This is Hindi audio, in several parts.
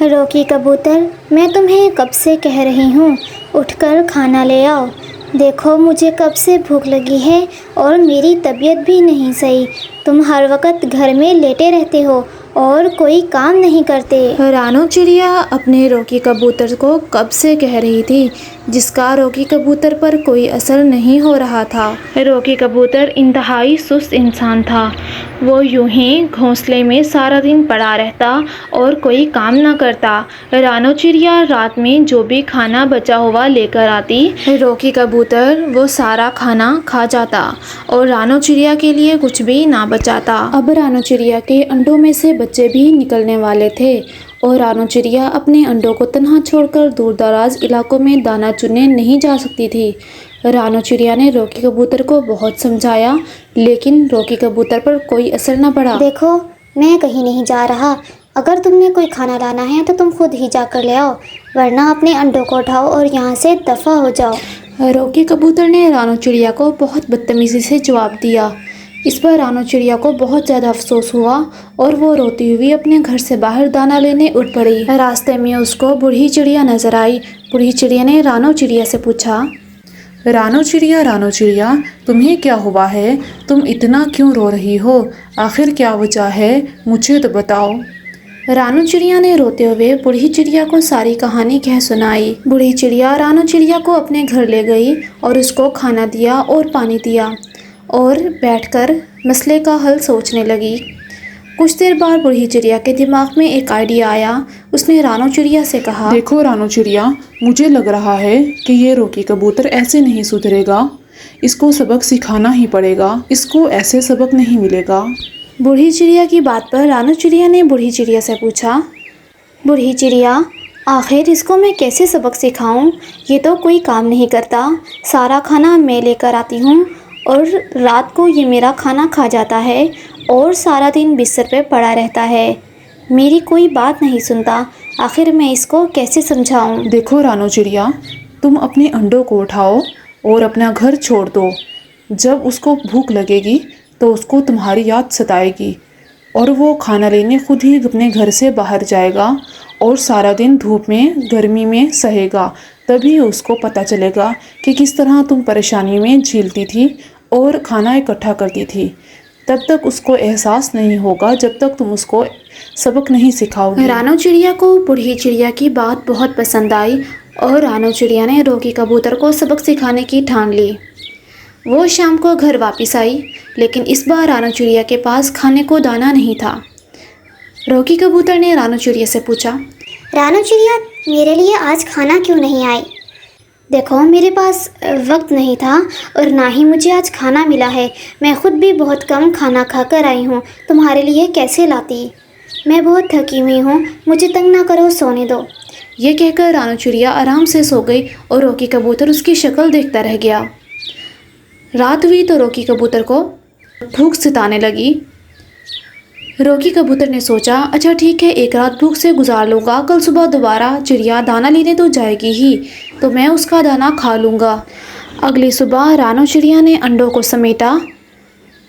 रोकी कबूतर, मैं तुम्हें कब से कह रही हूँ उठकर खाना ले आओ। देखो मुझे कब से भूख लगी है और मेरी तबीयत भी नहीं सही। तुम हर वक्त घर में लेटे रहते हो और कोई काम नहीं करते। रानो चिड़िया अपने रोकी कबूतर को कब से कह रही थी, जिसका रोकी कबूतर पर कोई असर नहीं हो रहा था। रोकी कबूतर इंतहाई सुस्त इंसान था। वो यूं ही घोंसले में सारा दिन पड़ा रहता और कोई काम ना करता। रानो चिड़िया रात में जो भी खाना बचा हुआ लेकर आती, रोकी कबूतर वो सारा खाना खा जाता और रानो चिड़िया के लिए कुछ भी ना बचाता। अब रानो चिड़िया के अंडों में से बच्चे भी निकलने वाले थे और रानो चिड़िया अपने अंडों को तन्हा छोड़कर दूर दराज इलाकों में दाना चुनने नहीं जा सकती थी। रानो चिड़िया ने रोकी कबूतर को बहुत समझाया, लेकिन रोकी कबूतर पर कोई असर न पड़ा। देखो मैं कहीं नहीं जा रहा। अगर तुम्हें कोई खाना लाना है तो तुम खुद ही जाकर ले आओ, वरना अपने अंडों को उठाओ और यहाँ से दफ़ा हो जाओ। रोकी कबूतर ने रानो चिड़िया को बहुत बदतमीज़ी से जवाब दिया। इस पर रानो चिड़िया को बहुत ज़्यादा अफसोस हुआ और वो रोती हुई अपने घर से बाहर दाना लेने उठ पड़ी। रास्ते में उसको बूढ़ी चिड़िया नजर आई। बूढ़ी चिड़िया ने रानो चिड़िया से पूछा, रानो चिड़िया, तुम्हें क्या हुआ है? तुम इतना क्यों रो रही हो? आखिर क्या वजह है? मुझे तो बताओ। रानो चिड़िया ने रोते हुए बूढ़ी चिड़िया को सारी कहानी कह सुनाई। बूढ़ी चिड़िया रानो चिड़िया को अपने घर ले गई और उसको खाना दिया और पानी दिया और बैठकर मसले का हल सोचने लगी। कुछ देर बाद बूढ़ी चिड़िया के दिमाग में एक आइडिया आया। उसने रानो चिड़िया से कहा, देखो रानो चिड़िया, मुझे लग रहा है कि ये रोकी कबूतर ऐसे नहीं सुधरेगा। इसको सबक सिखाना ही पड़ेगा। इसको ऐसे सबक नहीं मिलेगा। बूढ़ी चिड़िया की बात पर रानो चिड़िया ने बूढ़ी चिड़िया से पूछा, बूढ़ी चिड़िया, आखिर इसको मैं कैसे सबक सिखाऊं? ये तो कोई काम नहीं करता। सारा खाना मैं लेकर आती हूँ और रात को ये मेरा खाना खा जाता है और सारा दिन बिस्तर पे पड़ा रहता है। मेरी कोई बात नहीं सुनता। आखिर मैं इसको कैसे समझाऊं? देखो रानो चिड़िया, तुम अपने अंडों को उठाओ और अपना घर छोड़ दो। जब उसको भूख लगेगी तो उसको तुम्हारी याद सताएगी और वो खाना लेने खुद ही अपने घर से बाहर जाएगा और सारा दिन धूप में गर्मी में सहेगा। तभी उसको पता चलेगा कि किस तरह तुम परेशानी में झेलती थी और खाना इकट्ठा करती थी। तब तक उसको एहसास नहीं होगा जब तक तुम उसको सबक नहीं सिखाओगे। रानो चिड़िया को बूढ़ी चिड़िया की बात बहुत पसंद आई और रानो चिड़िया ने रोकी कबूतर को सबक सिखाने की ठान ली। वो शाम को घर वापस आई, लेकिन इस बार रानो चिड़िया के पास खाने को दाना नहीं था। रोकी कबूतर ने रानो चिड़िया से पूछा, रानो चिड़िया, मेरे लिए आज खाना क्यों नहीं आई? देखो मेरे पास वक्त नहीं था और ना ही मुझे आज खाना मिला है। मैं खुद भी बहुत कम खाना खाकर आई हूँ। तुम्हारे लिए कैसे लाती? मैं बहुत थकी हुई हूँ। मुझे तंग ना करो, सोने दो। ये कहकर रानो चिड़िया आराम से सो गई और रोकी कबूतर उसकी शक्ल देखता रह गया। रात हुई तो रोकी कबूतर को भूख सताने लगी। रोकी कबूतर ने सोचा, अच्छा ठीक है, एक रात भूख से गुजार लूँगा। कल सुबह दोबारा चिड़िया दाना लेने तो जाएगी ही, तो मैं उसका दाना खा लूँगा। अगली सुबह रानो चिड़िया ने अंडों को समेटा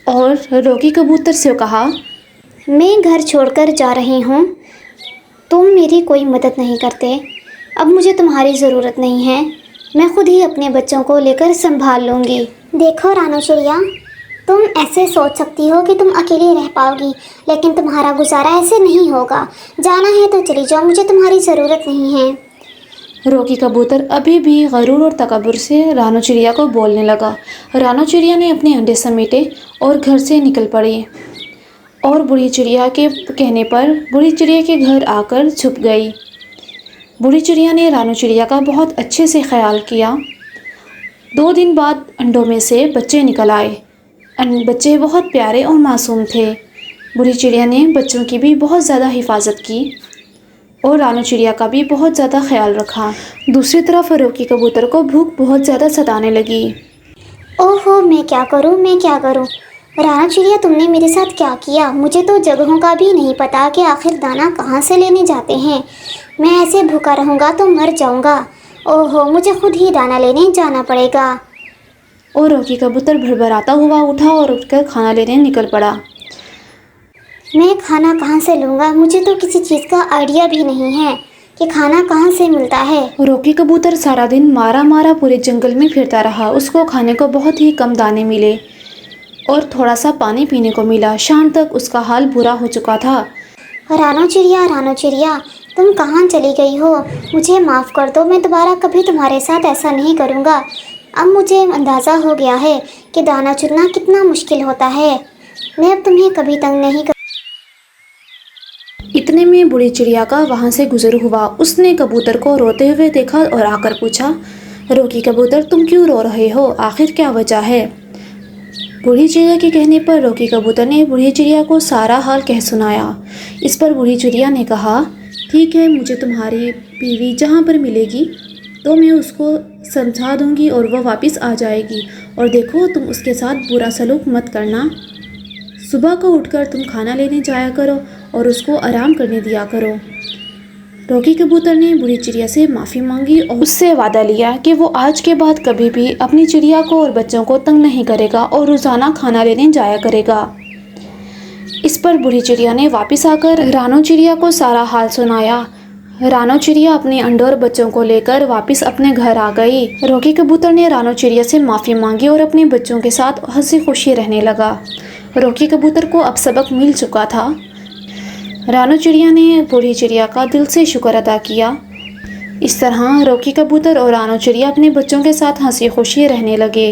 और रोकी कबूतर से कहा, मैं घर छोड़कर जा रही हूँ। तुम मेरी कोई मदद नहीं करते। अब मुझे तुम्हारी ज़रूरत नहीं है। मैं खुद ही अपने बच्चों को लेकर संभाल लूँगी। देखो रानो चिड़िया, तुम ऐसे सोच सकती हो कि तुम अकेले रह पाओगी, लेकिन तुम्हारा गुजारा ऐसे नहीं होगा। जाना है तो चली जाओ, मुझे तुम्हारी ज़रूरत नहीं है। रोकी कबूतर अभी भी गरूर और तकब्बुर से रानो चिड़िया को बोलने लगा। रानो चिड़िया ने अपने अंडे समेटे और घर से निकल पड़ी और बूढ़ी चिड़िया के कहने पर बूढ़ी चिड़िया के घर आकर छुप गई। बूढ़ी चिड़िया ने रानो चिड़िया का बहुत अच्छे से ख्याल किया। 2 दिन बाद अंडों में से बच्चे निकल आए। बच्चे बहुत प्यारे और मासूम थे। बूढ़ी चिड़िया ने बच्चों की भी बहुत ज़्यादा हिफाजत की और रानो चिड़िया का भी बहुत ज़्यादा ख्याल रखा। दूसरी तरफ रोकी कबूतर को भूख बहुत ज़्यादा सताने लगी। ओहो, मैं क्या करूं? रानो चिड़िया, तुमने मेरे साथ क्या किया? मुझे तो जगहों का भी नहीं पता कि आखिर दाना कहाँ से लेने जाते हैं। मैं ऐसे भूखा रहूँगा तो मर जाऊँगा। ओहो, मुझे खुद ही दाना लेने जाना पड़ेगा। और रोकी कबूतर भड़बड़ाता हुआ उठा और उठकर खाना लेने निकल पड़ा। मैं खाना कहाँ से लूँगा? मुझे तो किसी चीज़ का आइडिया भी नहीं है कि खाना कहाँ से मिलता है। रॉकी कबूतर सारा दिन मारा मारा पूरे जंगल में फिरता रहा। उसको खाने को बहुत ही कम दाने मिले और थोड़ा सा पानी पीने को मिला। शाम तक उसका हाल बुरा हो चुका था। रानो चिड़िया, तुम कहाँ चली गई हो? मुझे माफ़ कर दो, मैं दोबारा कभी तुम्हारे साथ ऐसा नहीं करूँगा। अब मुझे अंदाज़ा हो गया है कि दाना चुनना कितना मुश्किल होता है। मैं अब तुम्हें कभी तंग नहीं कर। इतने में बूढ़ी चिड़िया का वहाँ से गुजर हुआ। उसने कबूतर को रोते हुए देखा और आकर पूछा, रॉकी कबूतर, तुम क्यों रो रहे हो? आखिर क्या वजह है? बूढ़ी चिड़िया के कहने पर रॉकी कबूतर ने बूढ़ी चिड़िया को सारा हाल कह सुनाया। इस पर बूढ़ी चिड़िया ने कहा, ठीक है, मुझे तुम्हारी बीवी जहाँ पर मिलेगी तो मैं उसको समझा दूंगी और वह वापस आ जाएगी। और देखो, तुम उसके साथ बुरा सलूक मत करना। सुबह को उठकर तुम खाना लेने जाया करो और उसको आराम करने दिया करो। रॉकी कबूतर ने बूढ़ी चिड़िया से माफ़ी मांगी और उससे वादा लिया कि वो आज के बाद कभी भी अपनी चिड़िया को और बच्चों को तंग नहीं करेगा और रोज़ाना खाना लेने जाया करेगा। इस पर बूढ़ी चिड़िया ने वापस आकर रानो चिड़िया को सारा हाल सुनाया। रानो चिड़िया अपने अंडों और बच्चों को लेकर वापस अपने घर आ गई। रॉकी कबूतर ने रानो चिड़िया से माफ़ी मांगी और अपने बच्चों के साथ हंसी खुशी रहने लगा। रॉकी कबूतर को अब सबक मिल चुका था। रानो चिड़िया ने बूढ़ी चिड़िया का दिल से शुक्र अदा किया। इस तरह रॉकी कबूतर और रानो चिड़िया अपने बच्चों के साथ हंसी खुशी रहने लगे।